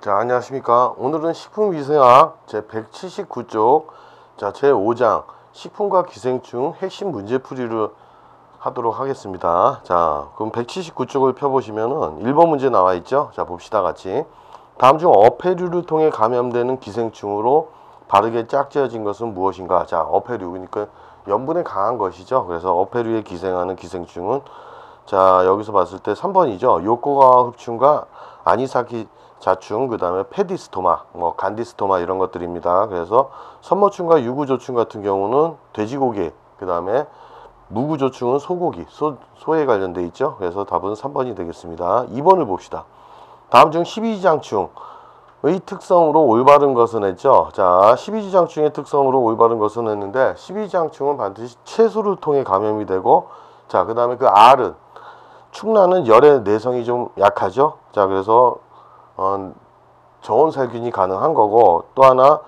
자, 안녕하십니까. 오늘은 식품위생학 제179쪽 제5장 식품과 기생충 핵심 문제풀이를 하도록 하겠습니다. 자, 그럼 179쪽을 펴보시면은 1번 문제 나와 있죠. 자, 봅시다 같이. 다음 중 어패류를 통해 감염되는 기생충으로 바르게 짝지어진 것은 무엇인가? 자, 어패류, 그러니까 염분에 강한 것이죠. 그래서 어패류에 기생하는 기생충은, 자, 여기서 봤을 때 3번이죠. 요코가와 흡충과 아니사키 자충, 그 다음에 페디스토마, 간디스토마 이런 것들입니다. 그래서 선모충과 유구조충 같은 경우는 돼지고기, 그 다음에 무구조충은 소고기, 소에 관련돼 있죠. 그래서 답은 3번이 되겠습니다. 2번을 봅시다. 다음 중 12지장충의 특성으로 올바른 것은 했죠. 자, 12지장충의 특성으로 올바른 것은 했는데, 12지장충은 반드시 채소를 통해 감염이 되고, 자, 그 다음에 그 알은, 충란은 열의 내성이 좀 약하죠. 자, 그래서 저온살균이 가능한 거고, 또 하나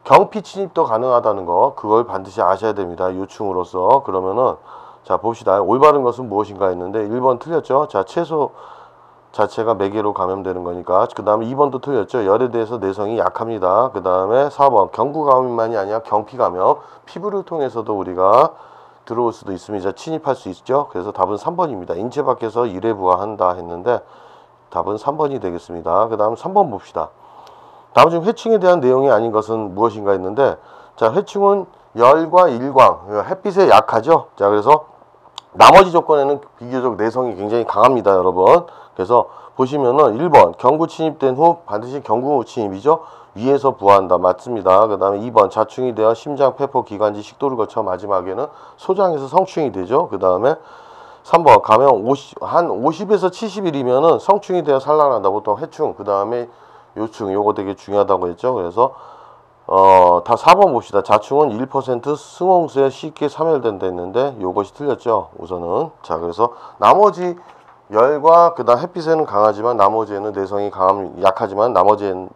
경피 침입도 가능하다는 거, 그걸 반드시 아셔야 됩니다. 요충으로서. 그러면은, 자, 봅시다. 올바른 것은 무엇인가 했는데 1번 틀렸죠. 자, 채소 자체가 매개로 감염되는 거니까. 그 다음에 2번도 틀렸죠. 열에 대해서 내성이 약합니다. 그 다음에 4번 경구 감염만이 아니라 경피 감염, 피부를 통해서도 우리가 들어올 수도 있습니다. 침입할 수 있죠. 그래서 답은 3번입니다. 인체 밖에서 일회부화한다 했는데 답은 3번이 되겠습니다. 그 다음 3번 봅시다. 다음 중 회충에 대한 내용이 아닌 것은 무엇인가 했는데, 자, 회충은 열과 일광, 햇빛에 약하죠. 자, 그래서 나머지 조건에는 비교적 내성이 굉장히 강합니다, 여러분. 그래서 보시면은 1번 경구 침입된 후 반드시 경구 침입이죠. 위에서 부화한다. 맞습니다. 그 다음에 2번 자충이 되어 심장, 폐포, 기관지, 식도를 거쳐 마지막에는 소장에서 성충이 되죠. 그 다음에 3번 감염 한 50에서 70일이면은 성충이 되어 산란한다. 보통 회충, 그 다음에 요충, 요거 되게 중요하다고 했죠. 그래서 다 4번 봅시다. 자충은 1% 승홍수에 쉽게 사멸된다 했는데 요것이 틀렸죠. 우선은. 자, 그래서 나머지 열과 그다음 햇빛에는 강하지만 나머지에는 내성이 약하지만 나머지엔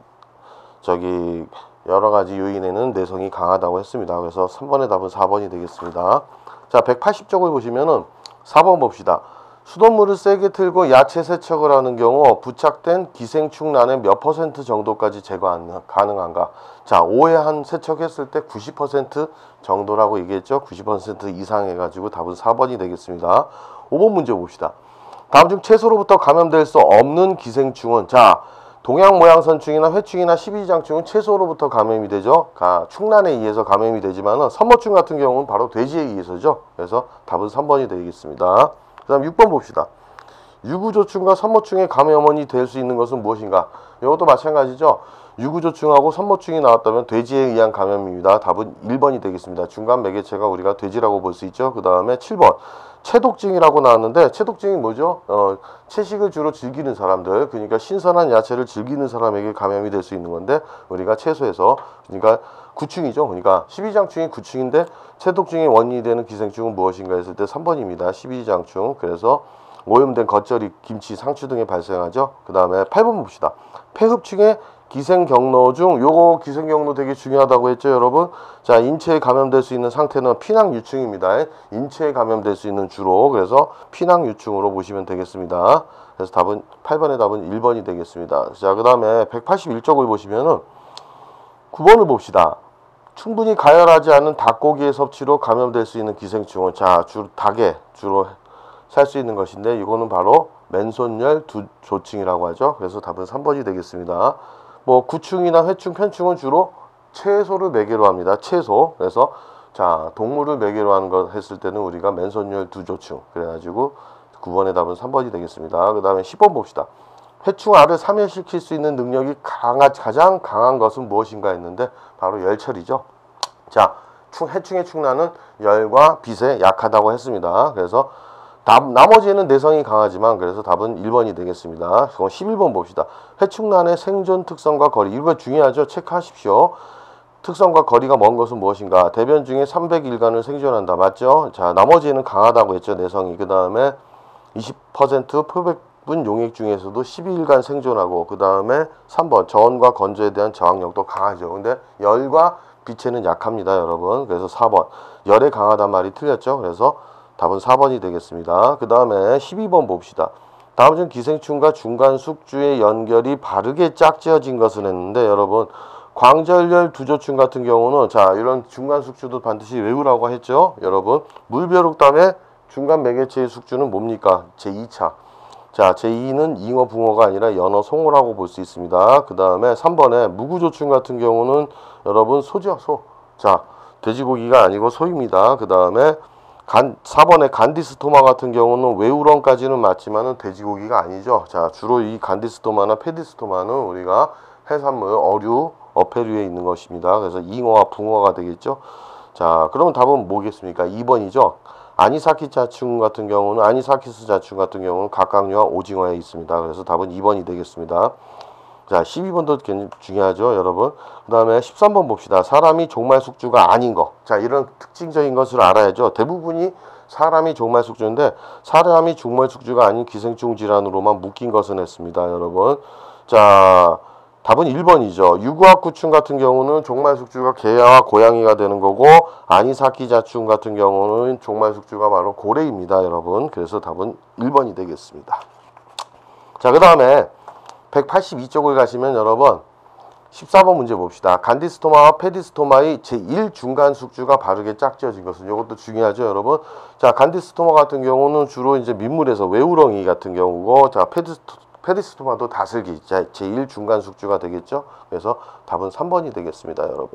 여러 가지 요인에는 내성이 강하다고 했습니다. 그래서 3번의 답은 4번이 되겠습니다. 자, 180쪽을 보시면은 4번 봅시다. 수돗물을 세게 틀고 야채 세척을 하는 경우 부착된 기생충란의 몇 % 정도까지 제거 가능한가? 자, 5회 한 세척했을 때 90% 정도라고 얘기했죠. 90% 이상 해가지고 답은 4번이 되겠습니다. 5번 문제 봅시다. 다음 중 채소로부터 감염될 수 없는 기생충은, 자, 동양모양선충이나 회충이나 12지장충은 채소로부터 감염이 되죠. 충란에 의해서 감염이 되지만 선모충 같은 경우는 바로 돼지에 의해서죠. 그래서 답은 3번이 되겠습니다. 그 다음 6번 봅시다. 유구조충과 선모충의 감염원이 될 수 있는 것은 무엇인가? 이것도 마찬가지죠. 유구조충하고 선모충이 나왔다면 돼지에 의한 감염입니다. 답은 1번이 되겠습니다. 중간 매개체가 우리가 돼지라고 볼 수 있죠. 그 다음에 7번 채독증이라고 나왔는데, 채독증이 뭐죠? 채식을 주로 즐기는 사람들, 그러니까 신선한 야채를 즐기는 사람에게 감염이 될 수 있는 건데, 우리가 채소에서, 그러니까 구충이죠. 그러니까 12지장충이 구충인데 채독증의 원인이 되는 기생충은 무엇인가 했을 때 3번입니다. 12지장충. 그래서 오염된 겉절이, 김치, 상추 등에 발생하죠. 그 다음에 8번 봅시다. 폐흡충의 기생경로 중, 요거 기생경로 되게 중요하다고 했죠, 여러분. 자, 인체에 감염될 수 있는 상태는 피낭유충입니다. 인체에 감염될 수 있는 주로. 그래서 피낭유충으로 보시면 되겠습니다. 그래서 답은 8번의 답은 1번이 되겠습니다. 자, 그 다음에 181쪽을 보시면은 9번을 봅시다. 충분히 가열하지 않은 닭고기의 섭취로 감염될 수 있는 기생충은, 자, 닭에 주로 살 수 있는 것인데, 이거는 바로 맨손열 두조증이라고 하죠. 그래서 답은 3번이 되겠습니다. 구충이나 회충, 편충은 주로 채소를 매개로 합니다. 채소. 그래서, 자, 동물을 매개로 하는 것 했을 때는 우리가 맨손열 두조충. 그래가지고 9번의 답은 3번이 되겠습니다. 그 다음에 10번 봅시다. 회충 알을 사멸시킬 수 있는 능력이 가장 강한 것은 무엇인가 했는데, 바로 열철이죠. 자, 해충의 충란은 열과 빛에 약하다고 했습니다. 그래서 나머지에는 내성이 강하지만, 그래서 답은 1번이 되겠습니다. 그럼 11번 봅시다. 회충란의 생존 특성과 거리. 이거 중요하죠. 체크하십시오. 특성과 거리가 먼 것은 무엇인가? 대변 중에 300일간을 생존한다. 맞죠? 자, 나머지에는 강하다고 했죠. 내성이. 그 다음에 20% 표백분 용액 중에서도 12일간 생존하고, 그 다음에 3번 저온과 건조에 대한 저항력도 강하죠. 근데 열과 빛에는 약합니다, 여러분. 그래서 4번 열에 강하단 말이 틀렸죠. 그래서 답은 4번이 되겠습니다. 그 다음에 12번 봅시다. 다음 중 기생충과 중간 숙주의 연결이 바르게 짝지어진 것은 했는데 여러분 광절열 두조충 같은 경우는 자 이런 중간 숙주도 반드시 외우라고 했죠. 여러분 물벼룩담의 중간 매개체의 숙주는 뭡니까? 제2차. 자 제2는 잉어 붕어가 아니라 연어 송어라고 볼 수 있습니다. 그 다음에 3번에 무구조충 같은 경우는 여러분 소죠. 소. 자 돼지고기가 아니고 소입니다. 그 다음에 4번에 간디스토마 같은 경우는 외우런까지는 맞지만은 돼지고기가 아니죠. 자 주로 이 간디스토마나 페디스토마는 우리가 해산물, 어류, 어패류에 있는 것입니다. 그래서 잉어와 붕어가 되겠죠. 자 그러면 답은 뭐겠습니까? 2번이죠. 아니사키스 자충 같은 경우는 각각류와 오징어에 있습니다. 그래서 답은 2번이 되겠습니다. 자 12번도 굉장히 중요하죠 여러분. 그 다음에 13번 봅시다. 사람이 종말숙주가 아닌 거. 자 이런 특징적인 것을 알아야죠. 대부분이 사람이 종말숙주인데 사람이 종말숙주가 아닌 기생충 질환으로만 묶인 것은 했습니다 여러분. 자 답은 1번이죠. 유구학구충 같은 경우는 종말숙주가 개와 고양이가 되는 거고 아니사키자충 같은 경우는 종말숙주가 바로 고래입니다 여러분. 그래서 답은 1번이 되겠습니다. 자 그 다음에 182쪽을 가시면 여러분 14번 문제 봅시다. 간디스토마와 페디스토마의 제1중간 숙주가 바르게 짝지어진 것은 이것도 중요하죠 여러분. 자 간디스토마 같은 경우는 주로 이제 민물에서 외우렁이 같은 경우고 자 페디스토마도 다슬기 제1중간 숙주가 되겠죠. 그래서 답은 3번이 되겠습니다 여러분.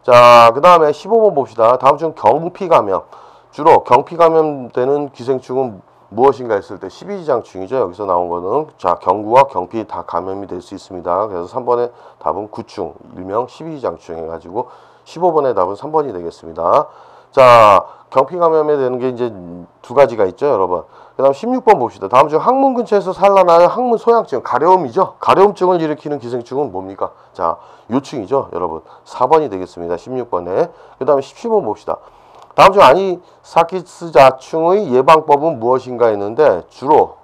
자 그 다음에 15번 봅시다. 다음 중 경피 감염 주로 경피 감염되는 기생충은 무엇인가 했을 때 12지장충이죠. 여기서 나온 거는 자 경구와 경피 다 감염이 될 수 있습니다. 그래서 3번의 답은 구충 일명 12지장충 해가지고 15번의 답은 3번이 되겠습니다. 자 경피 감염에 되는 게 이제 두 가지가 있죠 여러분. 그 다음 16번 봅시다. 다음 중 항문 근처에서 산란하는 항문 소양증 가려움이죠. 가려움증을 일으키는 기생충은 뭡니까? 자 요충이죠 여러분. 4번이 되겠습니다. 16번에. 그 다음에 17번 봅시다. 다음 중 아니사키스 자충의 예방법은 무엇인가 했는데 주로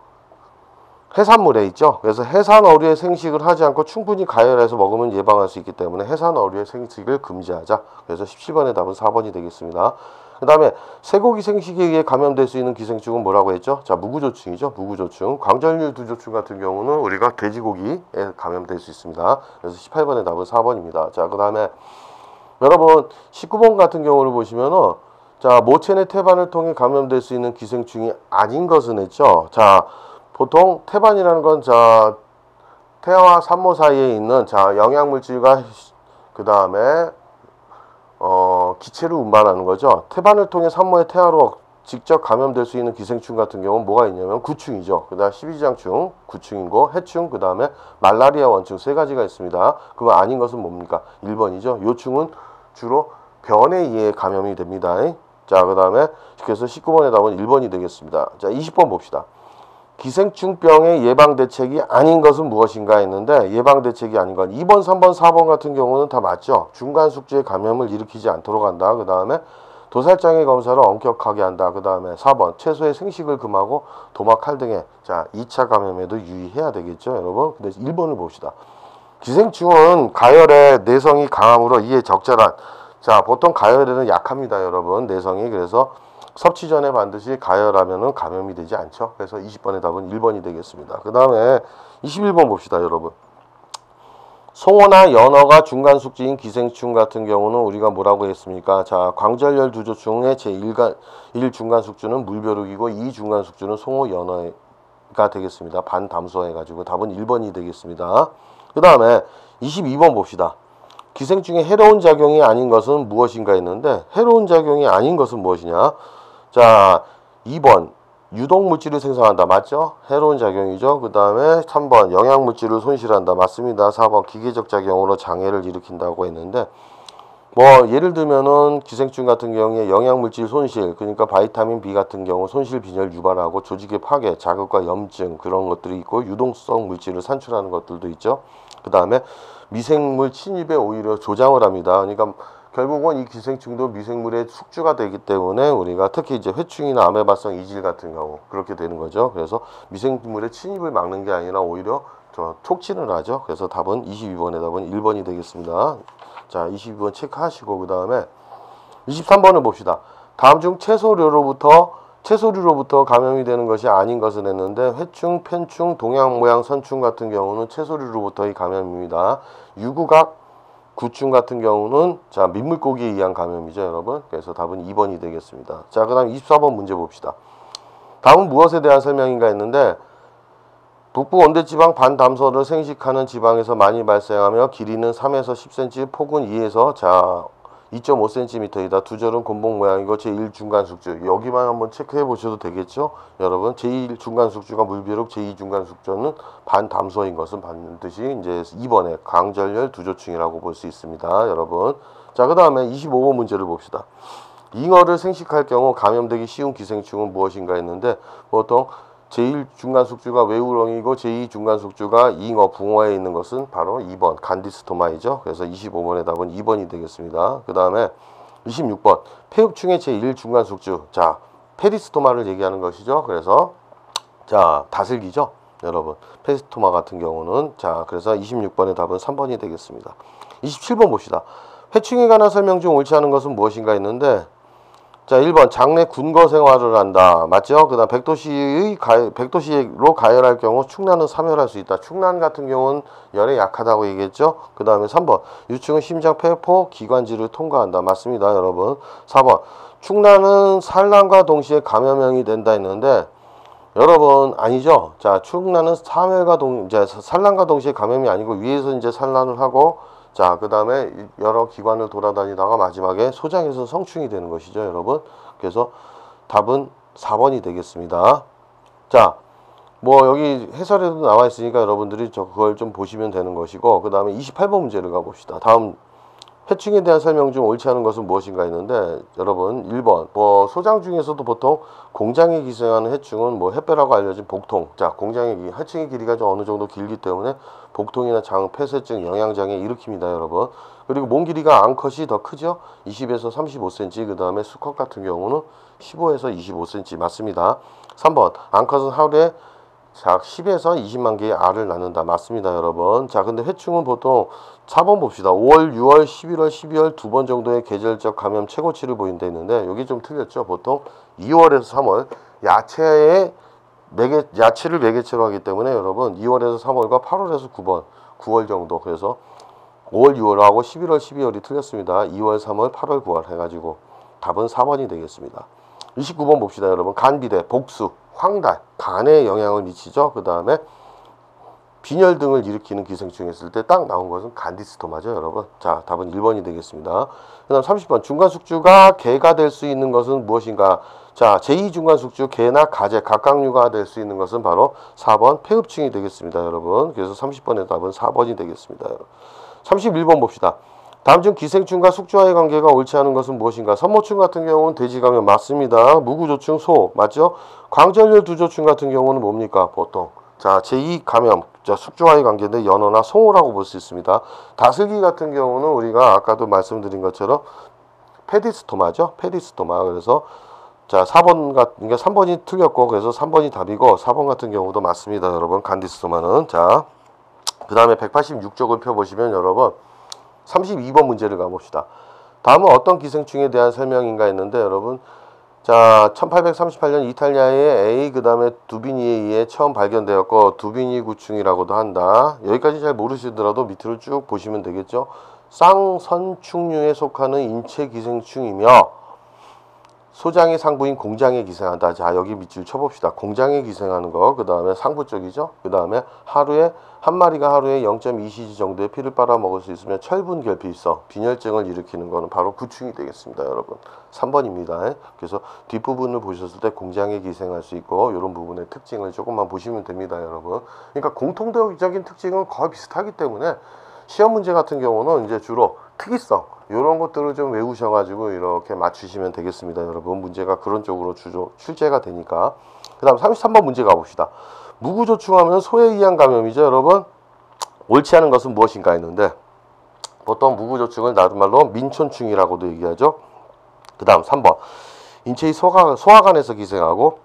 해산물에 있죠. 그래서 해산 어류의 생식을 하지 않고 충분히 가열해서 먹으면 예방할 수 있기 때문에 해산 어류의 생식을 금지하자. 그래서 17번의 답은 4번이 되겠습니다. 그 다음에 쇠고기 생식에 의해 감염될 수 있는 기생충은 뭐라고 했죠? 자 무구조충이죠. 무구조충. 광절류 두조충 같은 경우는 우리가 돼지고기에 감염될 수 있습니다. 그래서 18번의 답은 4번입니다. 자 그 다음에 여러분 19번 같은 경우를 보시면은 자 모체내 태반을 통해 감염될 수 있는 기생충이 아닌 것은 했죠. 자 보통 태반이라는 건 자 태아와 산모 사이에 있는 자 영양물질과 그 다음에 기체를 운반하는 거죠. 태반을 통해 산모의 태아로 직접 감염될 수 있는 기생충 같은 경우는 뭐가 있냐면 구충이죠. 그 다음 12지장충 구충이고 해충 그 다음에 말라리아 원충 세 가지가 있습니다. 그러면 아닌 것은 뭡니까? 1번이죠. 요충은 주로 변에 의해 감염이 됩니다. 자 그 다음에 그래서 19번의 답은 1번이 되겠습니다. 자 20번 봅시다. 기생충병의 예방대책이 아닌 것은 무엇인가 했는데 예방대책이 아닌 건 2번, 3번, 4번 같은 경우는 다 맞죠. 중간 숙주의 감염을 일으키지 않도록 한다. 그 다음에 도살장애 검사를 엄격하게 한다. 그 다음에 4번 채소의 생식을 금하고 도마 칼 등의 자 2차 감염에도 유의해야 되겠죠 여러분. 근데 1번을 봅시다. 기생충은 가열에 내성이 강함으로 이에 적절한 자 보통 가열에는 약합니다 여러분 내성이. 그래서 섭취 전에 반드시 가열하면은 감염이 되지 않죠. 그래서 20번의 답은 1번이 되겠습니다. 그 다음에 21번 봅시다 여러분. 송어나 연어가 중간 숙주인 기생충 같은 경우는 우리가 뭐라고 했습니까? 자 광절열 두조충의 제1 중간 숙주는 물벼룩이고 2 중간 숙주는 송어 연어가 되겠습니다. 반담소 해가지고 답은 1번이 되겠습니다. 그 다음에 22번 봅시다. 기생충의 해로운 작용이 아닌 것은 무엇인가 했는데 해로운 작용이 아닌 것은 무엇이냐? 자 2번 유독물질을 생성한다. 맞죠? 해로운 작용이죠. 그 다음에 3번 영양물질을 손실한다. 맞습니다. 4번 기계적 작용으로 장애를 일으킨다고 했는데 뭐 예를 들면은 기생충 같은 경우에 영양물질 손실 그러니까 바이타민 B 같은 경우 손실 빈혈 유발하고 조직의 파괴 자극과 염증 그런 것들이 있고 유동성 물질을 산출하는 것들도 있죠. 그 다음에 미생물 침입에 오히려 조장을 합니다. 그러니까 결국은 이 기생충도 미생물의 숙주가 되기 때문에 우리가 특히 이제 회충이나 아메바성 이질 같은 경우 그렇게 되는 거죠. 그래서 미생물의 침입을 막는 게 아니라 오히려 촉진을 하죠. 그래서 답은 22번의 답은 1번이 되겠습니다. 자 22번 체크하시고 그 다음에 23번을 봅시다. 다음 중 채소류로부터 채소류로부터 감염이 되는 것이 아닌 것을 했는데 회충, 펜충, 동양 모양 선충 같은 경우는 채소류로부터의 감염입니다. 유구각, 구충 같은 경우는 자 민물고기에 의한 감염이죠, 여러분. 그래서 답은 2번이 되겠습니다. 자, 그다음 24번 문제 봅시다. 다음은 무엇에 대한 설명인가 했는데 북부 온대지방 반담서를 생식하는 지방에서 많이 발생하며 길이는 3에서 10cm, 폭은 2에서 자 2.5cm이다. 두 절은 곤봉 모양이고 제1 중간 숙주. 여기만 한번 체크해 보셔도 되겠죠? 여러분, 제1 중간 숙주가 물비록 제2 중간 숙주는 반담소인 것은 반드시 이제 2번에 광절열 두조충이라고 볼 수 있습니다. 여러분. 자, 그다음에 25번 문제를 봅시다. 잉어를 생식할 경우 감염되기 쉬운 기생충은 무엇인가 했는데 보통 제1 중간 숙주가 외우렁이고 제2 중간 숙주가 잉어, 붕어에 있는 것은 바로 2번 간디스토마이죠. 그래서 25번의 답은 2번이 되겠습니다. 그 다음에 26번 폐흡충의 제1 중간 숙주. 자, 페리스토마를 얘기하는 것이죠. 그래서 자, 다슬기죠. 여러분, 페리스토마 같은 경우는 자, 그래서 26번의 답은 3번이 되겠습니다. 27번 봅시다. 회충에 관한 설명 중 옳지 않은 것은 무엇인가 했는데 자, 1번 장내 군거 생활을 한다. 맞죠? 그 다음 백도시로 가열할 경우 축란은 사멸할 수 있다. 축란 같은 경우는 열에 약하다고 얘기했죠? 그 다음에 3번 유충은 심장, 폐포, 기관지를 통과한다. 맞습니다, 여러분. 4번 축란은 산란과 동시에 감염형이 된다 했는데 여러분 아니죠? 자, 축란은 산란과 동시에 감염이 아니고 위에서 이제 산란을 하고 자, 그 다음에 여러 기관을 돌아다니다가 마지막에 소장에서 성충이 되는 것이죠, 여러분. 그래서 답은 4번이 되겠습니다. 자, 뭐 여기 해설에도 나와 있으니까 여러분들이 그걸 좀 보시면 되는 것이고, 그 다음에 28번 문제를 가봅시다. 다음 회충에 대한 설명 중 옳지 않은 것은 무엇인가 했는데 여러분 1번 뭐 소장 중에서도 보통 공장에 기생하는 해충은 뭐 햇배라고 알려진 복통. 자, 공장의 해충의 길이가 좀 어느 정도 길기 때문에 복통이나 장, 폐쇄증, 영양장애 일으킵니다, 여러분. 그리고 몸 길이가 암컷이 더 크죠? 20에서 35cm. 그 다음에 수컷 같은 경우는 15에서 25cm 맞습니다. 3번 암컷은 하루에 작 10에서 20만 개의 알을 낳는다. 맞습니다, 여러분. 자, 근데 회충은 보통 4번 봅시다. 5월, 6월, 11월, 12월 두 번 정도의 계절적 감염 최고치를 보인다 했는데 여기 좀 틀렸죠. 보통 2월에서 3월 야채를 매개체로 하기 때문에 여러분 2월에서 3월과 8월에서 9월 정도. 그래서 5월, 6월하고 11월, 12월이 틀렸습니다. 2월, 3월, 8월, 9월 해가지고 답은 4번이 되겠습니다. 29번 봅시다, 여러분. 간비대, 복수, 황달, 간에 영향을 미치죠. 그 다음에 빈혈 등을 일으키는 기생충이 있을 때 딱 나온 것은 간디스토마죠, 여러분. 자, 답은 1번이 되겠습니다. 그 다음 30번 중간숙주가 개가 될 수 있는 것은 무엇인가? 자, 제2중간숙주 개나 가재, 각각류가 될 수 있는 것은 바로 4번 폐흡충이 되겠습니다, 여러분. 그래서 30번의 답은 4번이 되겠습니다, 여러분. 31번 봅시다. 다음 중 기생충과 숙주와의 관계가 옳지 않은 것은 무엇인가? 선모충 같은 경우는 돼지감염 맞습니다. 무구조충 소 맞죠? 광절열 두조충 같은 경우는 뭡니까? 보통 자, 제2 감염 자, 숙주와의 관계인데 연어나 송어라고 볼 수 있습니다. 다슬기 같은 경우는 우리가 아까도 말씀드린 것처럼 페디스토마죠. 페디스토마. 그래서 자, 4번 그러니까 3번이 틀렸고 그래서 3번이 답이고 4번 같은 경우도 맞습니다, 여러분. 간디스토마는. 자, 그 다음에 186쪽을 펴보시면 여러분 32번 문제를 가봅시다. 다음은 어떤 기생충에 대한 설명인가 했는데 여러분 자 1838년 이탈리아의 A 그 다음에 두비니에 의해 처음 발견되었고 두비니 구충이라고도 한다. 여기까지 잘 모르시더라도 밑으로 쭉 보시면 되겠죠. 쌍선충류에 속하는 인체 기생충이며 소장의 상부인 공장에 기생한다. 자, 여기 밑줄 쳐봅시다. 공장에 기생하는 거, 그 다음에 상부 쪽이죠. 그 다음에 한 마리가 하루에 0.2cc 정도의 피를 빨아먹을 수 있으면 철분 결핍성, 빈혈증을 일으키는 거는 바로 구충이 되겠습니다, 여러분. 3번입니다. 그래서 뒷부분을 보셨을 때 공장에 기생할 수 있고 이런 부분의 특징을 조금만 보시면 됩니다, 여러분. 그러니까 공통적인 특징은 거의 비슷하기 때문에 시험 문제 같은 경우는 이제 주로 특이성 이런 것들을 좀 외우셔가지고 이렇게 맞추시면 되겠습니다, 여러분. 문제가 그런 쪽으로 출제가 되니까. 그 다음 33번 문제 가봅시다. 무구조충하면 소에 의한 감염이죠, 여러분. 옳지 않은 것은 무엇인가 했는데 보통 무구조충을 나름말로 민촌충이라고도 얘기하죠. 그 다음 3번 인체의 소화관에서 기생하고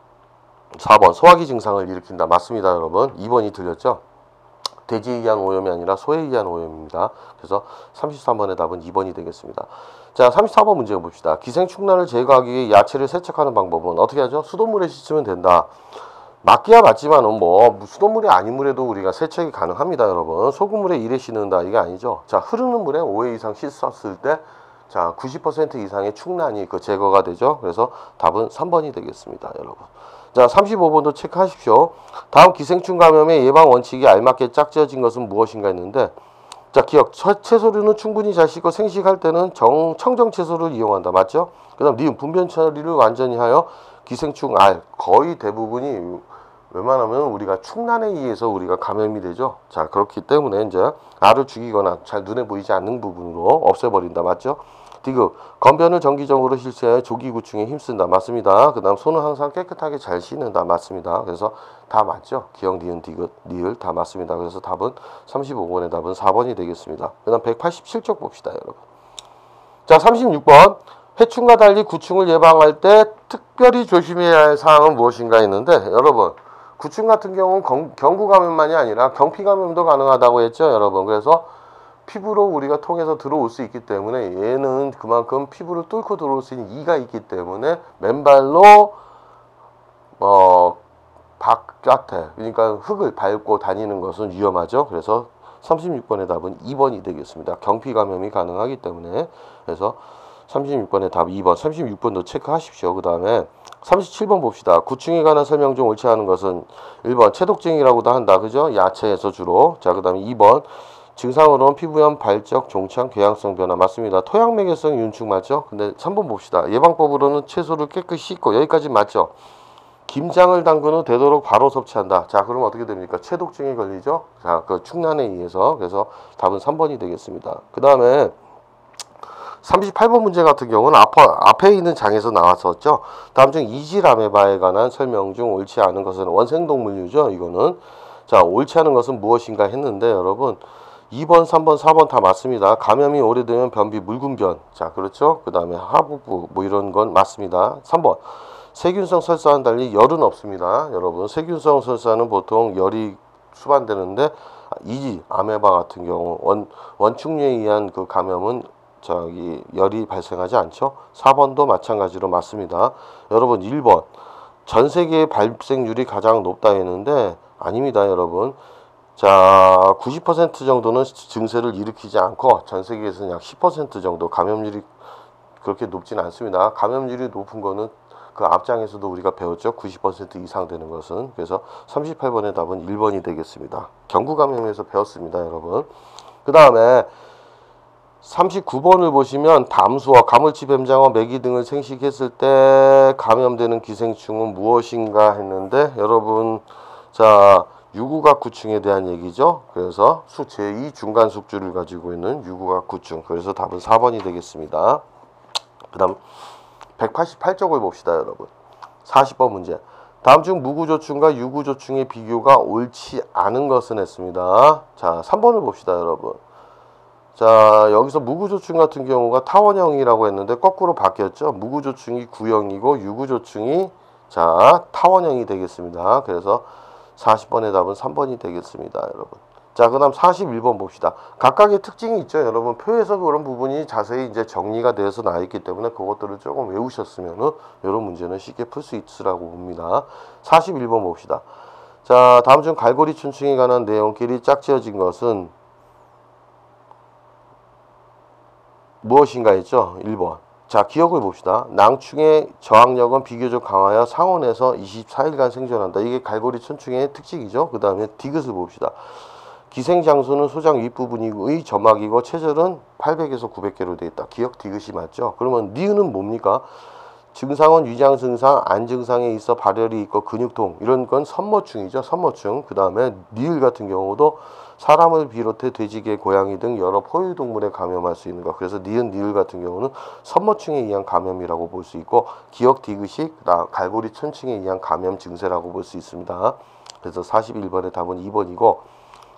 4번 소화기 증상을 일으킨다. 맞습니다, 여러분. 2번이 틀렸죠. 돼지에 의한 오염이 아니라 소에 의한 오염입니다. 그래서 33번의 답은 2번이 되겠습니다. 자, 34번 문제 봅시다. 기생충난을 제거하기 위해 야채를 세척하는 방법은 어떻게 하죠? 수돗물에 씻으면 된다. 맞기야 맞지만은 뭐 수돗물이 아닌 물에도 우리가 세척이 가능합니다, 여러분. 소금물에 1회 씻는다 이게 아니죠. 자, 흐르는 물에 5회 이상 씻었을 때 자, 90% 이상의 충난이 제거가 되죠. 그래서 답은 3번이 되겠습니다, 여러분. 자, 35번도 체크하십시오. 다음 기생충 감염의 예방 원칙이 알맞게 짝지어진 것은 무엇인가 했는데, 자, 기억. 채소류는 충분히 잘 씻고 생식할 때는 청정 채소를 이용한다. 맞죠? 그 다음 니은 분변 처리를 완전히 하여 기생충 알. 거의 대부분이 웬만하면 우리가 충난에 의해서 우리가 감염이 되죠. 자, 그렇기 때문에 이제 알을 죽이거나 잘 눈에 보이지 않는 부분으로 없애버린다. 맞죠? 디귿. 건변을 정기적으로 실시하여 조기구충에 힘쓴다. 맞습니다. 그 다음 손은 항상 깨끗하게 잘 씻는다. 맞습니다. 그래서 다 맞죠. 기억, 니은, 디귿, 니을 다 맞습니다. 그래서 답은 35번의 답은 4번이 되겠습니다. 그 다음 187쪽 봅시다, 여러분. 자, 36번. 해충과 달리 구충을 예방할 때 특별히 조심해야 할 사항은 무엇인가 했는데, 여러분, 구충 같은 경우는 경구 감염만이 아니라 경피 감염도 가능하다고 했죠, 여러분. 그래서 피부로 우리가 통해서 들어올 수 있기 때문에 얘는 그만큼 피부를 뚫고 들어올 수 있는 이가 있기 때문에 맨발로 바깥에, 그러니까 흙을 밟고 다니는 것은 위험하죠. 그래서 36번의 답은 2번이 되겠습니다. 경피 감염이 가능하기 때문에. 그래서 36번의 답 2번, 36번도 체크하십시오. 그 다음에 37번 봅시다. 구충에 관한 설명 중 옳지 않은 것은 1번 체독증이라고도 한다. 그죠? 야채에서 주로. 자, 그 다음에 2번 증상으로는 피부염, 발적, 종창, 궤양성 변화. 맞습니다. 토양매개성 윤축 맞죠? 근데 3번 봅시다. 예방법으로는 채소를 깨끗이 씻고, 여기까지 맞죠? 김장을 담근 후 되도록 바로 섭취한다. 자, 그럼 어떻게 됩니까? 체독증에 걸리죠? 자, 그 충난에 의해서. 그래서 답은 3번이 되겠습니다. 그 다음에 38번 문제 같은 경우는 앞에 있는 장에서 나왔었죠. 다음 중 이질 아메바에 관한 설명 중 옳지 않은 것은 원생동물류죠. 이거는. 자, 옳지 않은 것은 무엇인가 했는데, 여러분 2번, 3번, 4번 다 맞습니다. 감염이 오래되면 변비, 묽은변. 자, 그렇죠. 그 다음에 하복부 뭐 이런 건 맞습니다. 3번 세균성 설사와는 달리 열은 없습니다. 여러분, 세균성 설사는 보통 열이 수반되는데 이질 아메바 같은 경우 원충류에 의한 그 감염은 열이 발생하지 않죠. 4번도 마찬가지로 맞습니다. 여러분 1번 전 세계의 발생률이 가장 높다 했는데 아닙니다, 여러분. 자, 90% 정도는 증세를 일으키지 않고 전 세계에서는 약 10% 정도 감염률이 그렇게 높진 않습니다. 감염률이 높은 거는 그 앞장에서도 우리가 배웠죠. 90% 이상 되는 것은. 그래서 38번의 답은 1번이 되겠습니다. 경구 감염에서 배웠습니다, 여러분. 그 다음에 39번을 보시면 담수어, 가물치, 뱀장어, 메기 등을 생식했을 때 감염되는 기생충은 무엇인가 했는데, 여러분 자, 유구각 구충에 대한 얘기죠. 그래서 제2 중간 숙주를 가지고 있는 유구각 구충. 그래서 답은 4번이 되겠습니다. 그 다음 188쪽을 봅시다, 여러분. 40번 문제. 다음 중 무구조충과 유구조충의 비교가 옳지 않은 것은 했습니다. 자, 3번을 봅시다, 여러분. 자, 여기서 무구조충 같은 경우가 타원형이라고 했는데 거꾸로 바뀌었죠. 무구조충이 구형이고 유구조충이 자 타원형이 되겠습니다. 그래서 40번의 답은 3번이 되겠습니다, 여러분. 자, 그 다음 41번 봅시다. 각각의 특징이 있죠, 여러분. 표에서 그런 부분이 자세히 이제 정리가 되어서 나와 있기 때문에 그것들을 조금 외우셨으면은 이런 문제는 쉽게 풀 수 있으라고 봅니다. 41번 봅시다. 자, 다음 중 갈고리 춘충에 관한 내용끼리 짝지어진 것은 무엇인가 했죠? 1번. 자, 기억을 봅시다. 낭충의 저항력은 비교적 강하여 상온에서 24일간 생존한다. 이게 갈고리 춘충의 특징이죠. 그 다음에 디귿을 봅시다. 기생장수는 소장 윗부분의 점막이고 체절은 800에서 900개로 되어 있다. 기억 디귿이 맞죠? 그러면 니은은 뭡니까? 증상은 위장 증상, 안 증상에 있어 발열이 있고 근육통, 이런 건 선모충이죠. 선모충. 그 다음에 니을 같은 경우도 사람을 비롯해 돼지, 개, 고양이 등 여러 포유동물에 감염할 수 있는 것. 그래서 니은, 니을 같은 경우는 선모충에 의한 감염이라고 볼 수 있고, 기억 디귿이 갈고리 춘충에 의한 감염 증세라고 볼 수 있습니다. 그래서 41번의 답은 2번이고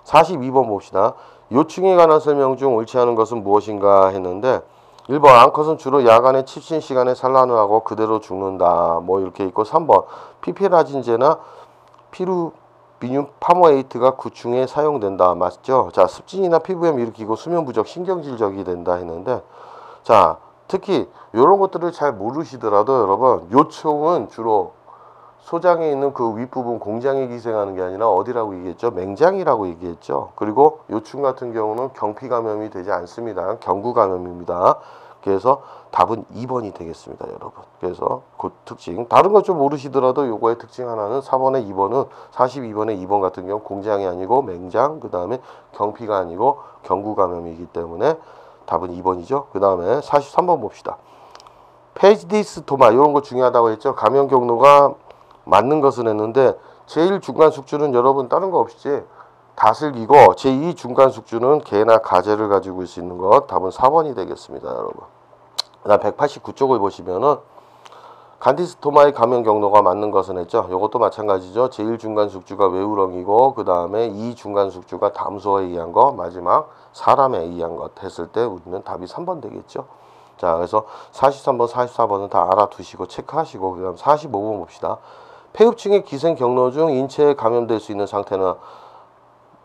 42번 봅시다. 요충에 관한 설명 중 옳지 않은 것은 무엇인가 했는데, 1번 암컷은 주로 야간에 칩신 시간에 산란을 하고 그대로 죽는다. 뭐 이렇게 있고, 3번 피페라진제나 비듐 파모에이트가 구충에 사용된다. 맞죠? 자, 습진이나 피부염 일으키고 수면 부족, 신경질적이 된다 했는데, 자, 특히 이런 것들을 잘 모르시더라도 여러분, 요충은 주로 소장에 있는 그 윗부분 공장에 기생하는 게 아니라 어디라고 얘기했죠? 맹장이라고 얘기했죠. 그리고 요충 같은 경우는 경피 감염이 되지 않습니다. 경구 감염입니다. 그래서 답은 2번이 되겠습니다, 여러분. 그래서 그 특징, 다른 거 좀 모르시더라도 요거의 특징 하나는 4번에 2번은 42번에 2번 같은 경우 공장이 아니고 맹장, 그 다음에 경피가 아니고 경구 감염이기 때문에 답은 2번이죠. 그 다음에 43번 봅시다. 페이지디스토마 이런 거 중요하다고 했죠. 감염 경로가 맞는 것은 했는데 제1 중간 숙주는 여러분 다른 거 없이 다슬기고 제2 중간 숙주는 개나 가재를 가지고 있을 수 있는 것. 답은 4번이 되겠습니다, 여러분. 그다음 189쪽을 보시면은 간디스토마의 감염 경로가 맞는 것은 했죠. 이것도 마찬가지죠. 제1 중간 숙주가 외우렁이고 그 다음에 2 중간 숙주가 담소에 의한 것, 마지막 사람에 의한 것 했을 때 우리는 답이 3번 되겠죠. 자, 그래서 43번, 44번은 다 알아두시고 체크하시고 그 다음 45번 봅시다. 폐흡층의 기생 경로 중 인체에 감염될 수 있는 상태는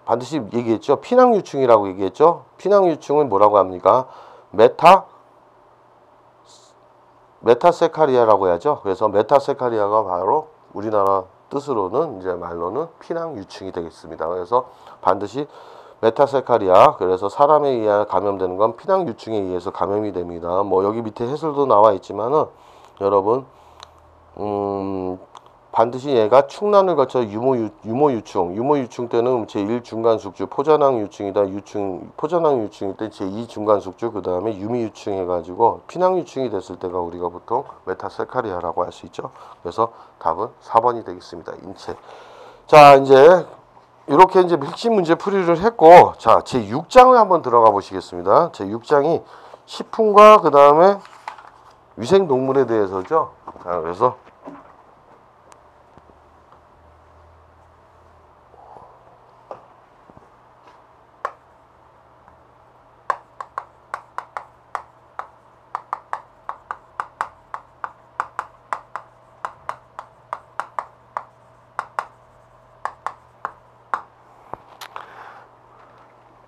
반드시 얘기했죠. 피낭유충이라고 얘기했죠. 피낭유충을 뭐라고 합니까? 메타세카리아라고 해야죠. 그래서 메타세카리아가 바로 우리나라 뜻으로는 이제 말로는 피낭유충이 되겠습니다. 그래서 반드시 메타세카리아, 그래서 사람에 의해 감염되는 건 피낭유충에 의해서 감염이 됩니다. 뭐 여기 밑에 해설도 나와 있지만은 여러분 반드시 얘가 축란을 거쳐 유모유충 때는 제1 중간숙주 포자낭 유충이다. 포자낭 유충일 때 제2 중간숙주, 그 다음에 유미유충 해가지고 피낭유충이 됐을 때가 우리가 보통 메타세카리아라고 할 수 있죠. 그래서 답은 4번이 되겠습니다. 인체. 자, 이제 이렇게 이제 핵심 문제 풀이를 했고, 자, 제6장을 한번 들어가 보시겠습니다. 제6장이 식품과 그 다음에 위생동물에 대해서죠. 자, 그래서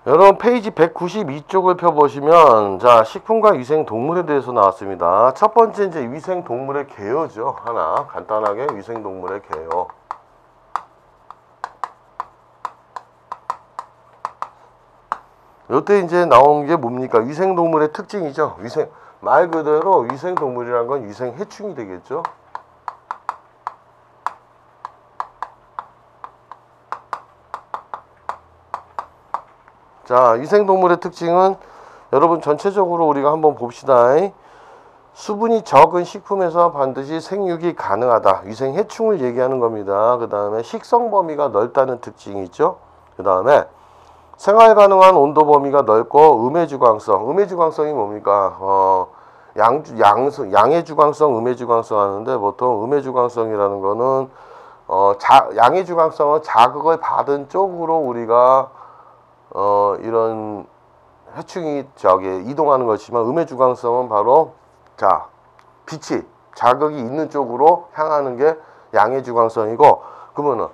여러분 페이지 192쪽을 펴보시면 자, 식품과 위생동물에 대해서 나왔습니다. 첫 번째 이제 위생동물의 개요죠. 하나 간단하게 위생동물의 개요. 요때 이제 나온 게 뭡니까? 위생동물의 특징이죠. 말 그대로 위생동물이란 건 위생해충이 되겠죠. 자, 위생동물의 특징은 여러분 전체적으로 우리가 한번 봅시다. 수분이 적은 식품에서 반드시 생육이 가능하다. 위생해충을 얘기하는 겁니다. 그 다음에 식성 범위가 넓다는 특징이 있죠. 그 다음에 생활 가능한 온도 범위가 넓고 음해주광성. 음해주광성이 뭡니까? 양해주광성, 음해주광성 하는데 보통 음해주광성이라는 거는 양해주광성은 자극을 받은 쪽으로 우리가 이런 해충이 이동하는 것이지만 음해주광성은 바로 자, 빛이 자극이 있는 쪽으로 향하는 게 양해주광성이고, 그러면은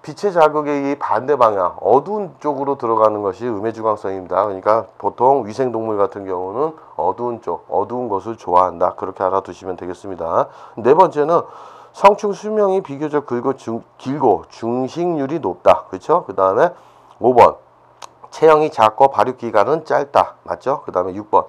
빛의 자극의 반대 방향 어두운 쪽으로 들어가는 것이 음해주광성입니다. 그러니까 보통 위생동물 같은 경우는 어두운 쪽, 어두운 것을 좋아한다. 그렇게 알아두시면 되겠습니다. 네 번째는 성충 수명이 비교적 길고 중식률이 높다. 그렇죠? 그 다음에 5번 체형이 작고 발육기간은 짧다. 맞죠? 그 다음에 6번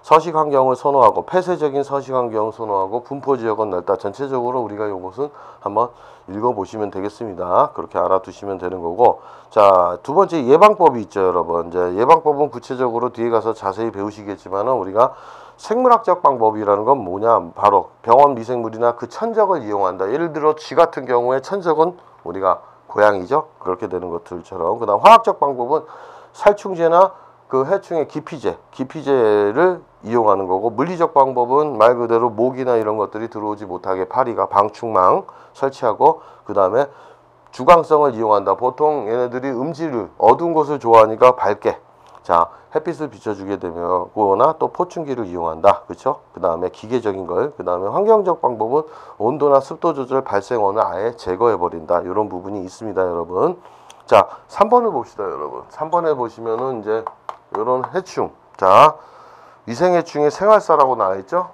서식 환경을 선호하고 폐쇄적인 서식 환경을 선호하고 분포 지역은 넓다. 전체적으로 우리가 이것은 한번 읽어보시면 되겠습니다. 그렇게 알아두시면 되는 거고, 자, 두 번째 예방법이 있죠, 여러분. 이제 예방법은 구체적으로 뒤에 가서 자세히 배우시겠지만은 우리가 생물학적 방법이라는 건 뭐냐? 바로 병원 미생물이나 그 천적을 이용한다. 예를 들어 쥐 같은 경우에 천적은 우리가 고양이죠. 그렇게 되는 것들처럼. 그다음 화학적 방법은 살충제나 그 해충의 기피제를 이용하는 거고, 물리적 방법은 말 그대로 모기나 이런 것들이 들어오지 못하게 파리가 방충망 설치하고, 그 다음에 주광성을 이용한다. 보통 얘네들이 음지를 어두운 곳을 좋아하니까 밝게, 자, 햇빛을 비춰주게 되거나 또 포충기를 이용한다. 그렇죠? 그 다음에 기계적인 걸, 그 다음에 환경적 방법은 온도나 습도 조절 발생원을 아예 제거해 버린다. 이런 부분이 있습니다, 여러분. 자, 3번을 봅시다, 여러분. 3번에 보시면은 이제 이런 해충. 자, 위생해충의 생활사라고 나와 있죠?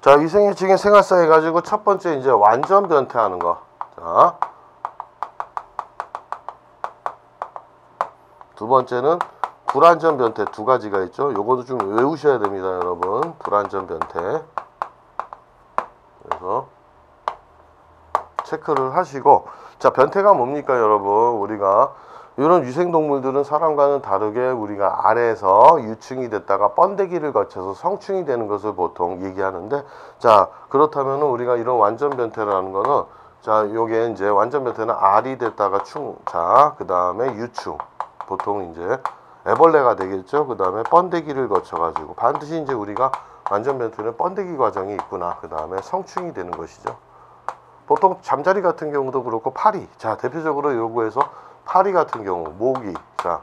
자, 위생해충의 생활사 해가지고 첫 번째 이제 완전 변태하는 거. 자, 두 번째는 불완전 변태 두 가지가 있죠. 요거도 좀 외우셔야 됩니다, 여러분. 불완전 변태. 그래서 체크를 하시고, 자, 변태가 뭡니까, 여러분? 우리가 이런 위생동물들은 사람과는 다르게 우리가 알에서 유충이 됐다가 번데기를 거쳐서 성충이 되는 것을 보통 얘기하는데, 자, 그렇다면 우리가 이런 완전 변태라는 거는, 자, 요게 이제 완전 변태는 알이 됐다가 자, 그 다음에 유충, 보통 이제 애벌레가 되겠죠. 그 다음에 번데기를 거쳐가지고 반드시 이제 우리가 완전 변태는 번데기 과정이 있구나. 그 다음에 성충이 되는 것이죠. 보통 잠자리 같은 경우도 그렇고 파리. 자, 대표적으로 요구해서 파리 같은 경우, 모기. 자,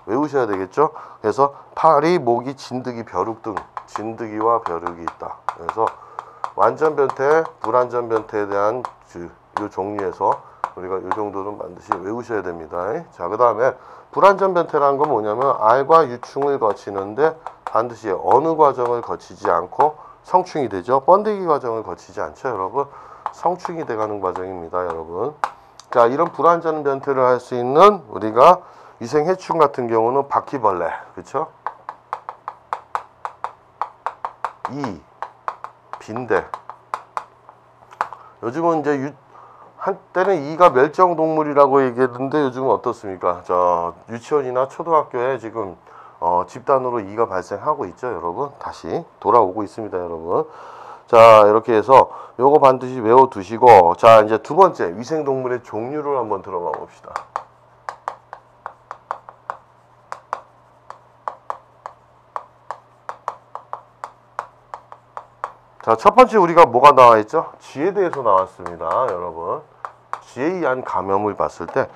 외우셔야 되겠죠. 그래서 파리, 모기, 진드기, 벼룩 등 진드기와 벼룩이 있다. 그래서 완전 변태, 불완전 변태에 대한 요 종류에서 우리가 이 정도는 반드시 외우셔야 됩니다. 자, 그 다음에 불완전 변태라는 건 뭐냐면 알과 유충을 거치는데 반드시 어느 과정을 거치지 않고 성충이 되죠. 번데기 과정을 거치지 않죠, 여러분. 성충이 돼가는 과정입니다, 여러분. 자, 이런 불완전 변태를 할 수 있는 우리가 위생 해충 같은 경우는 바퀴벌레, 그렇죠? 빈대. 요즘은 이제 한때는 이가 멸종 동물이라고 얘기했는데 요즘은 어떻습니까? 저 유치원이나 초등학교에 지금 집단으로 이가 발생하고 있죠, 여러분. 다시 돌아오고 있습니다, 여러분. 자, 이렇게 해서 요거 반드시 외워두시고, 자, 이제 두 번째 위생동물의 종류를 한번 들어가 봅시다. 자, 첫 번째 우리가 뭐가 나와 있죠? 쥐에 대해서 나왔습니다, 여러분. 쥐에 의한 감염을 봤을 때,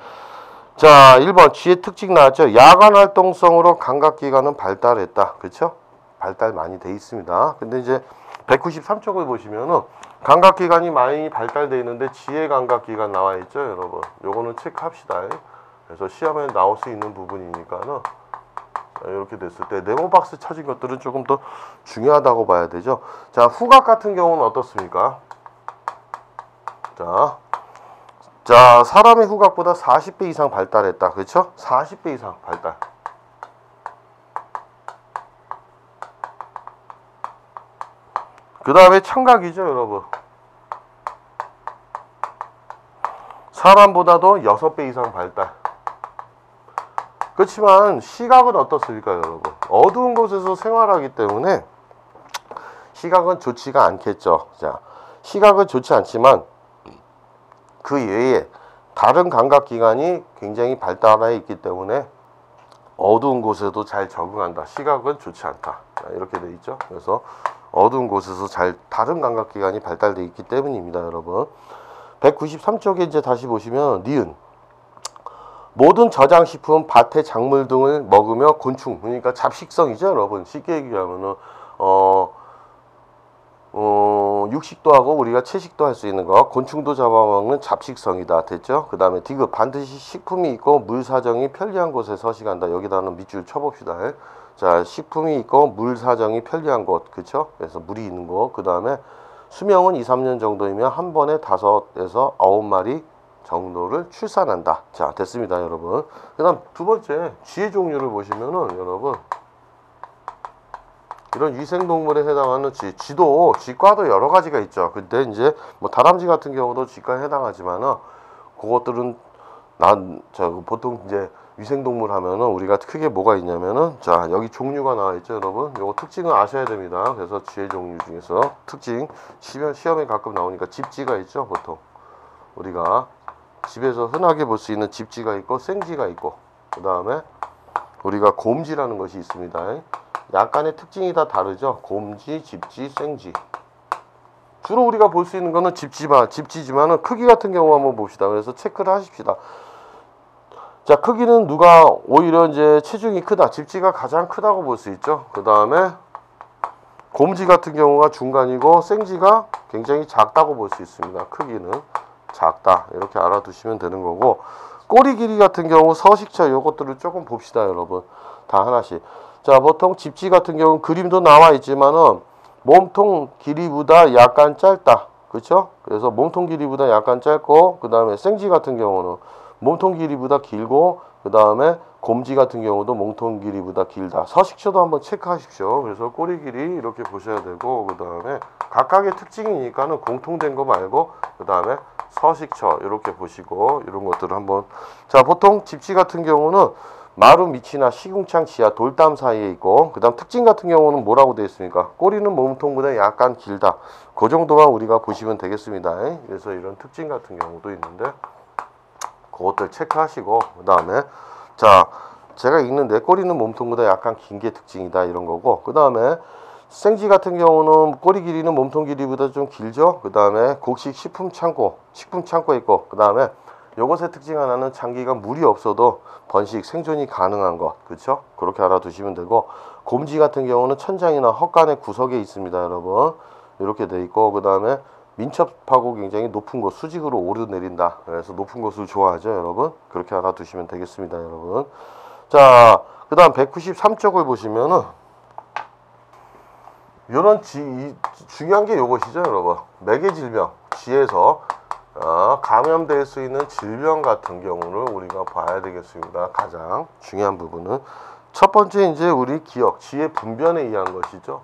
자, 1번 쥐의 특징 나왔죠? 야간 활동성으로 감각기관은 발달했다. 그렇죠? 발달 많이 돼 있습니다. 근데 이제 193쪽을 보시면은 감각기관이 많이 발달되어 있는데 지혜 감각기관 나와 있죠, 여러분. 요거는 체크합시다. 그래서 시험에 나올 수 있는 부분이니까는 이렇게 됐을 때 네모박스 쳐진 것들은 조금 더 중요하다고 봐야 되죠. 자, 후각 같은 경우는 어떻습니까? 자, 사람의 후각보다 40배 이상 발달했다. 그렇죠? 40배 이상 발달. 그 다음에 청각이죠, 여러분. 사람보다도 6배 이상 발달. 그렇지만 시각은 어떻습니까, 여러분? 어두운 곳에서 생활하기 때문에 시각은 좋지가 않겠죠. 자, 시각은 좋지 않지만 그 외에 다른 감각기관이 굉장히 발달해 있기 때문에 어두운 곳에도 잘 적응한다. 시각은 좋지 않다. 자, 이렇게 돼 있죠. 그래서 어두운 곳에서 다른 감각기관이 발달되어 있기 때문입니다, 여러분. 193쪽에 이제 다시 보시면 니은. 모든 저장식품, 밭의 작물 등을 먹으며 곤충, 그러니까 잡식성이죠, 여러분. 쉽게 얘기하면은 육식도 하고 우리가 채식도 할 수 있는 거, 곤충도 잡아먹는 잡식성이다. 됐죠? 그 다음에 디귿, 반드시 식품이 있고 물 사정이 편리한 곳에 서식한다. 여기다는 밑줄 쳐봅시다. 자, 식품이 있고 물 사정이 편리한 곳, 그쵸? 그래서 물이 있는 곳. 그 다음에 수명은 2, 3년 정도이면 한 번에 5에서 9마리 정도를 출산한다. 자, 됐습니다, 여러분. 그 다음 두 번째 쥐의 종류를 보시면은 여러분, 이런 위생동물에 해당하는 쥐도 쥐과도 여러 가지가 있죠. 근데 이제 뭐 다람쥐 같은 경우도 쥐과에 해당하지만은 그것들은 보통 이제 위생동물 하면은 우리가 크게 뭐가 있냐면은, 자, 여기 종류가 나와 있죠, 여러분. 요거 특징을 아셔야 됩니다. 그래서 쥐의 종류 중에서 특징, 시험에 가끔 나오니까 집쥐가 있죠, 보통. 우리가 집에서 흔하게 볼 수 있는 집쥐가 있고 생쥐가 있고, 그 다음에 우리가 곰쥐라는 것이 있습니다. 약간의 특징이 다 다르죠. 곰쥐, 집쥐, 생쥐. 주로 우리가 볼 수 있는 거는 집지지만은 크기 같은 경우 한번 봅시다. 그래서 체크를 하십시다. 자, 크기는 누가 오히려 이제 체중이 크다. 집지가 가장 크다고 볼 수 있죠. 그 다음에 곰지 같은 경우가 중간이고 생지가 굉장히 작다고 볼 수 있습니다. 크기는 작다. 이렇게 알아두시면 되는 거고, 꼬리 길이 같은 경우 서식처 요것들을 조금 봅시다, 여러분. 다 하나씩. 자, 보통 집지 같은 경우는 그림도 나와 있지만은 몸통 길이보다 약간 짧다. 그렇죠? 그래서 몸통 길이보다 약간 짧고, 그 다음에 생지 같은 경우는 몸통 길이보다 길고, 그 다음에 곰지 같은 경우도 몸통 길이보다 길다. 서식처도 한번 체크하십시오. 그래서 꼬리 길이 이렇게 보셔야 되고, 그 다음에 각각의 특징이니까는 공통된 거 말고, 그 다음에 서식처 이렇게 보시고, 이런 것들을 한번. 자, 보통 집지 같은 경우는 마루 밑이나 시궁창 지하 돌담 사이에 있고, 그 다음 특징 같은 경우는 뭐라고 되어 있습니까? 꼬리는 몸통보다 약간 길다. 그 정도만 우리가 보시면 되겠습니다. 그래서 이런 특징 같은 경우도 있는데, 그것들 체크하시고, 그 다음에 자, 제가 읽는데 꼬리는 몸통보다 약간 긴 게 특징이다, 이런 거고, 그 다음에 생지 같은 경우는 꼬리 길이는 몸통 길이보다 좀 길죠. 그 다음에 곡식 식품 창고에 있고, 그 다음에 요것의 특징 하나는 장기가 물이 없어도 번식 생존이 가능한 것, 그렇죠? 그렇게 알아두시면 되고, 곰지 같은 경우는 천장이나 헛간의 구석에 있습니다, 여러분. 이렇게 돼 있고, 그 다음에 민첩하고 굉장히 높은 곳, 수직으로 오르내린다. 그래서 높은 곳을 좋아하죠, 여러분. 그렇게 알아두시면 되겠습니다, 여러분. 자, 그 다음 193쪽을 보시면은 이런 중요한 게 요것이죠, 여러분. 매개질병, 쥐에서 감염될 수 있는 질병 같은 경우를 우리가 봐야 되겠습니다. 가장 중요한 부분은 첫 번째 이제 우리 기억, 쥐의 분변에 의한 것이죠.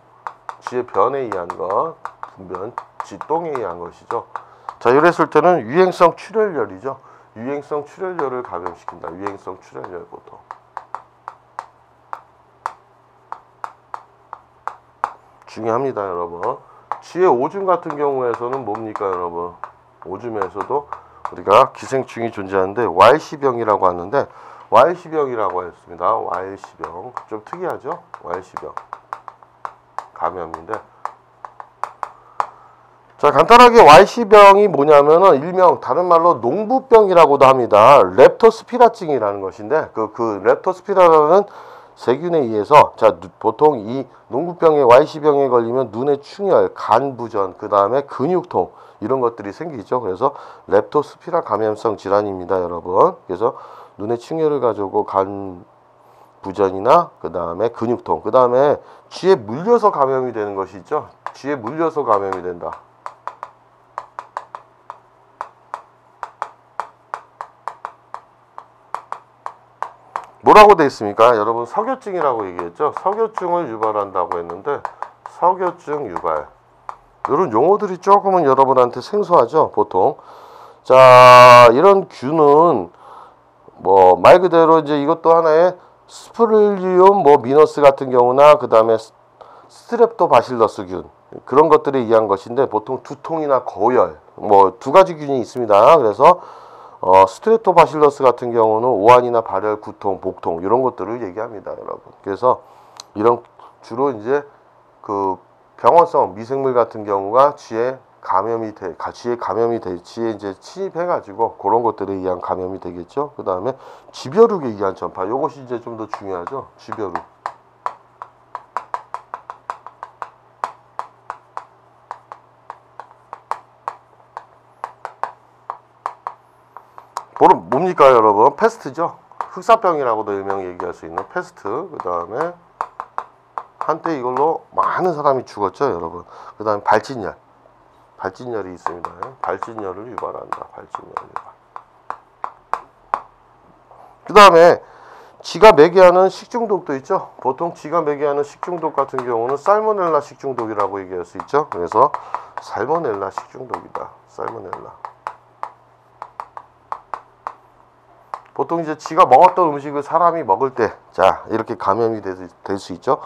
쥐의 변에 의한 것, 분변, 쥐똥에 의한 것이죠. 자, 이랬을 때는 유행성 출혈열이죠. 유행성 출혈열을 감염시킨다. 유행성 출혈열 보통. 중요합니다, 여러분. 쥐의 오줌 같은 경우에서는 뭡니까, 여러분? 오줌에서도 우리가 기생충이 존재하는데 Y시병이라고 하는데, Y시병이라고 했습니다. Y시병. 좀 특이하죠? Y시병. 감염인데. 자, 간단하게 Y시병이 뭐냐면은 일명 다른 말로 농부병이라고도 합니다. 렙토스피라증이라는 것인데, 그 렙토스피라라는 세균에 의해서, 자, 보통 이 농부병에 Y시병에 걸리면 눈의 충혈, 간 부전, 그 다음에 근육통 이런 것들이 생기죠. 그래서 렙토스피라 감염성 질환입니다, 여러분. 그래서 눈의 충혈을 가지고 간 부전이나 그 다음에 근육통, 그 다음에 쥐에 물려서 감염이 되는 것이 있죠. 쥐에 물려서 감염이 된다. 뭐라고 되어 있습니까? 여러분, 석유증이라고 얘기했죠. 석유증을 유발한다고 했는데, 석유증 유발, 이런 용어들이 조금은 여러분한테 생소하죠, 보통. 자, 이런 균은 뭐 말 그대로 이제 이것도 하나의 스프릴리움 미너스 같은 경우나, 그 다음에 스트랩토바실러스균, 그런 것들에 의한 것인데, 보통 두통이나 거열, 두 가지 균이 있습니다. 그래서 스트레토바실러스 같은 경우는 오한이나 발열, 구통, 복통 이런 것들을 얘기합니다, 여러분. 그래서 이런 주로 이제 그 병원성 미생물 같은 경우가 쥐에 이제 침입해가지고 그런 것들에 의한 감염이 되겠죠. 그 다음에 쥐벼룩에 의한 전파, 이것이 이제 좀 더 중요하죠. 쥐벼룩. 뭡니까, 여러분? 패스트죠. 흑사병이라고도 일명 얘기할 수 있는 패스트. 그 다음에 한때 이걸로 많은 사람이 죽었죠, 여러분. 그 다음에 발진열. 발진열이 있습니다. 발진열을 유발한다. 발진열 유발. 그 다음에 쥐가 매개하는 식중독도 있죠. 보통 쥐가 매개하는 식중독 같은 경우는 살모넬라 식중독이라고 얘기할 수 있죠. 그래서 살모넬라 식중독이다. 살모넬라. 보통 이제 쥐가 먹었던 음식을 사람이 먹을 때, 자, 이렇게 감염이 될 수 있죠.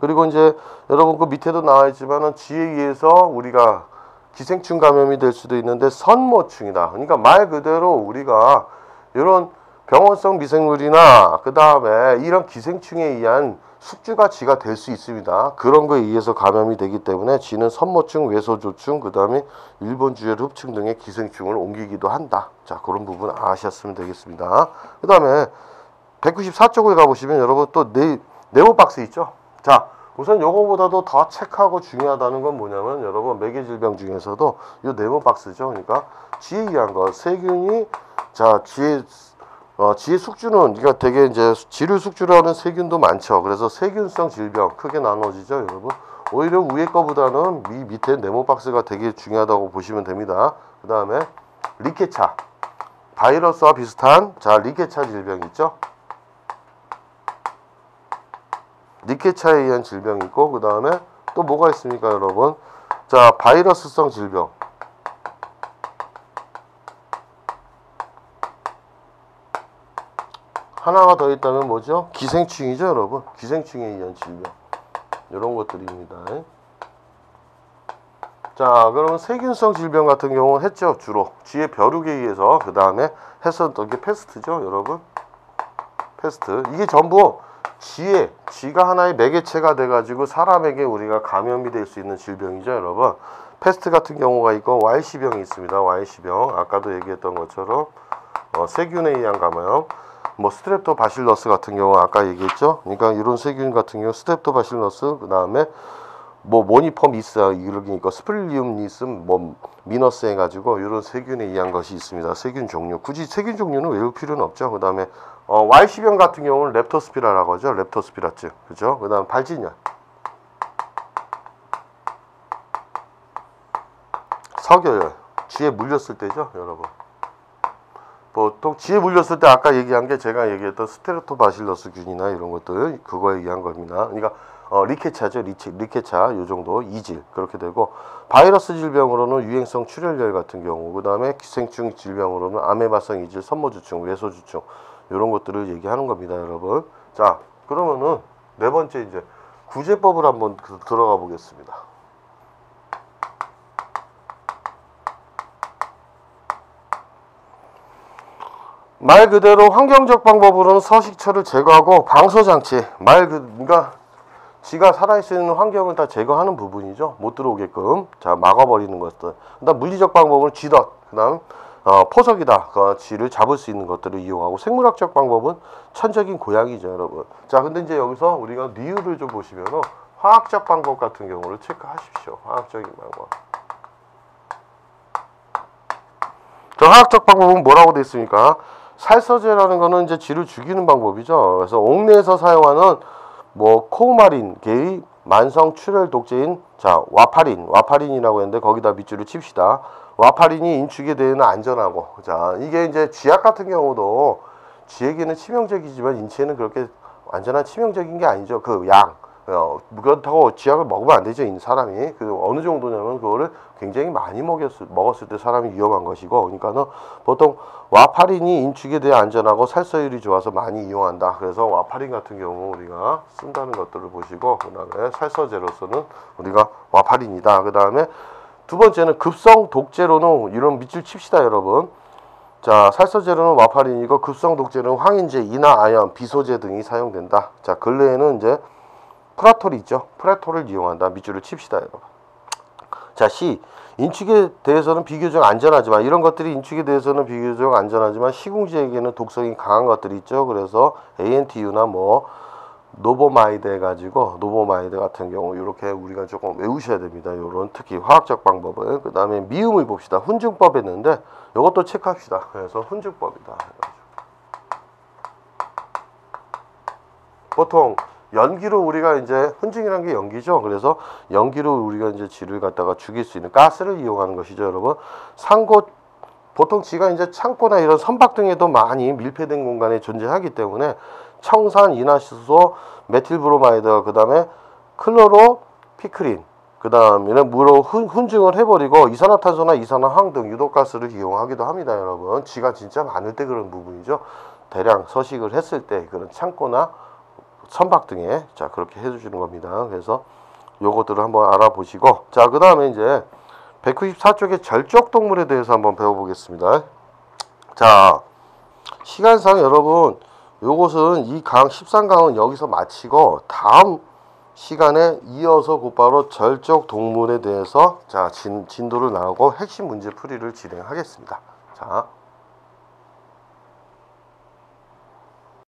그리고 이제 여러분 그 밑에도 나와 있지만은 쥐에 의해서 우리가 기생충 감염이 될 수도 있는데 선모충이다. 그러니까 말 그대로 우리가 이런 병원성 미생물이나 그 다음에 이런 기생충에 의한 숙주가 쥐가 될 수 있습니다. 그런 거에 의해서 감염이 되기 때문에 쥐는 선모충, 외소조충, 그 다음에 일본 주열 흡충 등의 기생충을 옮기기도 한다. 자, 그런 부분 아셨으면 되겠습니다. 그 다음에 194쪽을 가보시면 여러분 또 네모박스 있죠. 자, 우선 요거보다도 더 체크하고 중요하다는 건 뭐냐면 여러분 매개질병 중에서도 요 네모박스죠. 그러니까 쥐에 의한 것, 세균이 자 쥐의 숙주는 그러니까 되게 이제 쥐를 숙주로 하는 세균도 많죠. 그래서 세균성 질병 크게 나눠지죠, 여러분. 오히려 위에 거보다는 밑에 네모박스가 되게 중요하다고 보시면 됩니다. 그 다음에 리케차, 바이러스와 비슷한 자 리케차 질병 있죠. 리케차에 의한 질병이 있고 그 다음에 또 뭐가 있습니까, 여러분? 자, 바이러스성 질병. 하나가 더 있다면 뭐죠? 기생충이죠, 여러분. 기생충에 의한 질병. 이런 것들입니다. 자, 그러면 세균성 질병 같은 경우는 했죠, 주로. 쥐의 벼룩에 의해서 그 다음에 했었던 게 패스트죠, 여러분. 패스트. 이게 전부 쥐가 하나의 매개체가 돼가지고 사람에게 우리가 감염이 될 수 있는 질병이죠, 여러분. 패스트 같은 경우가 있고 YC병이 있습니다. YC병. 아까도 얘기했던 것처럼 세균에 의한 감염. 뭐 스트랩토바실러스 같은 경우 아까 얘기했죠. 그러니까 이런 세균 같은 경우 스트랩토바실러스 그 다음에 뭐 모니퍼미스 이러니까 스플리움니스 뭐 미너스 해가지고 이런 세균에 의한 것이 있습니다. 세균 종류 굳이 세균 종류는 외울 필요는 없죠. 그 다음에 Y씨병 같은 경우는 렙토스피라라고 하죠. 렙토스피라증 그죠. 그 다음 발진열 석열열 쥐에 물렸을 때죠, 여러분. 보통 쥐에 물렸을 때 아까 얘기한 게 제가 얘기했던 스테레토바실러스 균이나 이런 것들 그거에 의한 겁니다. 그러니까 리케차죠. 리케차 요 정도 이질 그렇게 되고 바이러스 질병으로는 유행성 출혈열 같은 경우 그 다음에 기생충 질병으로는 아메바성 이질, 선모주충, 외소주충 이런 것들을 얘기하는 겁니다, 여러분. 자, 그러면은 네 번째 이제 구제법을 한번 들어가 보겠습니다. 말 그대로 환경적 방법으로는 서식처를 제거하고 방소장치 그러니까 쥐가 살아있을 수 있는 환경을 다 제거하는 부분이죠. 못 들어오게끔 자 막아버리는 것들. 그다음 물리적 방법은 쥐덫 그다음 포석이다. 쥐를 잡을 수 있는 것들을 이용하고 생물학적 방법은 천적인 고양이죠, 여러분. 자 근데 이제 여기서 우리가 리뷰를 좀 보시면은 화학적 방법 같은 경우를 체크하십시오. 화학적인 방법. 저 화학적 방법은 뭐라고 되어 있습니까? 살서제라는 거는 이제 쥐를 죽이는 방법이죠. 그래서 옥내에서 사용하는 뭐 코우마린계의 만성 출혈 독제인 자 와파린이라고 했는데 거기다 밑줄을 칩시다. 와파린이 인축에 대해는 안전하고 자 이게 이제 쥐약 같은 경우도 쥐에게는 치명적이지만 인체에는 그렇게 완전한 치명적인 게 아니죠. 그 양 그렇다고 쥐약을 먹으면 안 되죠. 사람이 그 어느 정도냐면 그거를 굉장히 많이 먹었을 때 사람이 위험한 것이고 그러니까는 보통 와파린이 인축에 대해 안전하고 살서율이 좋아서 많이 이용한다. 그래서 와파린 같은 경우 우리가 쓴다는 것들을 보시고 그 다음에 살서제로서는 우리가 와파린이다. 그 다음에 두 번째는 급성 독제로는 이런 밑줄 칩시다, 여러분. 자 살서제로는 와파린이고 급성 독제로는 황인제, 이나 아연, 비소제 등이 사용된다. 자 근래에는 이제 프라톨이 있죠. 프라톨을 이용한다. 밑줄을 칩시다, 여러분. 자, C. 인축에 대해서는 비교적 안전하지만 이런 것들이 인축에 대해서는 비교적 안전하지만 시궁쥐에게는 독성이 강한 것들이 있죠. 그래서 ANTU나 뭐 노보마이드 해가지고 노보마이드 같은 경우 이렇게 우리가 조금 외우셔야 됩니다. 요런 특히 화학적 방법을. 그 다음에 미음을 봅시다. 훈증법 했는데 이것도 체크합시다. 그래서 훈증법이다. 보통 연기로 우리가 이제 훈증이라는 게 연기죠. 그래서 연기로 우리가 이제 쥐를 갖다가 죽일 수 있는 가스를 이용하는 것이죠, 여러분. 보통 쥐가 이제 창고나 이런 선박 등에도 많이 밀폐된 공간에 존재하기 때문에 청산, 이나시소, 메틸브로마이드, 그 다음에 클로로피크린, 그 다음 이런 물로 훈증을 해버리고 이산화탄소나 이산화황 등 유독가스를 이용하기도 합니다, 여러분. 쥐가 진짜 많을 때 그런 부분이죠. 대량 서식을 했을 때 그런 창고나 선박 등에 자 그렇게 해주시는 겁니다. 그래서 요것들을 한번 알아보시고 자 그 다음에 이제 194쪽의 절적동물에 대해서 한번 배워보겠습니다. 자 시간상 여러분 요것은 이 강 13강은 여기서 마치고 다음 시간에 이어서 곧바로 절적 동물에 대해서 자 진도를 나누고 핵심 문제 풀이를 진행하겠습니다. 자.